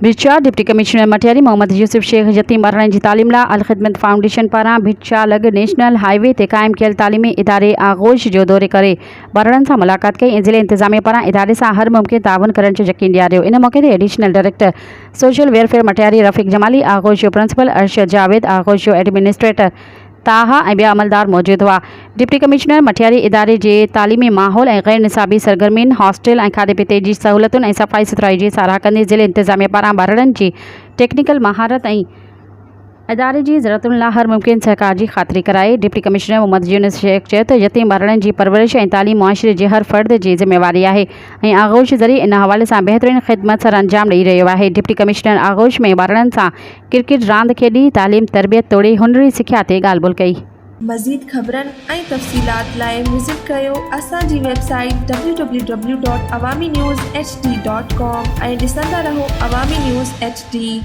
भिचा deputy commissioner Matiari Mohammad Yusuf Sheikh यतीम ॿारनि जी तालीम लाइ अल ख़िदमत फाउंडेशन पारां भिचा लॻ नेशनल हाईवे ते क़ाइमु कयल तालीमी इदारे आगोश जो दौरे करे ॿारनि सां मुलाक़ात कई ऐं ज़िले इंतिज़ामिया पारां इदारे सां हर मुमकिन ताउन करण जो यकीन ॾियारियो। इन मौक़े ते additional director social welfare Matiari Rafiq Jamali, आगोश जो प्रिंसिपल अरशद जावेद, आगोश जो एडमिनिस्ट्रेटर ताहा ऐं ॿिया अमलदार मौजूद हुआ। डिप्टी कमिश्नर मटियारी इदारे जे तालीमी माहौल ऐं गैर निसाबी सरगर्मियुनि, हॉस्टल ऐं खाधे पीते जी सहूलतुनि ऐं सफ़ाई सुथराई जी साराह कंदे ज़िले इंतिज़ामिया पारां ॿारनि जी टेक्निकल महारत ऐं इदारे जी ज़रूरतुनि लाइ हर मुमकिन सहकार की ख़ातिरी कराई। डिप्टी कमिश्नर मोहम्मद यूनुस शेख चयो त यतीम ॿारनि जी परवरिश ऐं तालीम मुआशरे जे हर फ़र्द जी ज़िम्मेवारी आहे ऐं आगोश ज़रिए इन हवाले सां बहितरीन ख़िदमत सर अंजाम ॾेई रहियो आहे। डिप्टी कमिश्नर आगोश में ॿारनि सां क्रिकेट रांदि खेॾी तालीम तरबियत तोड़े हुनरी सिख्या ते ॻाल्हि ॿोल कई। मज़ीद ख़बरनि ऐं तफ़सीलात लाइ विज़िट कयो असांजी वेबसाइट www.awamiNewsHD.com ऐं ॾिसंदा रहो अवामी न्यूज़ HD।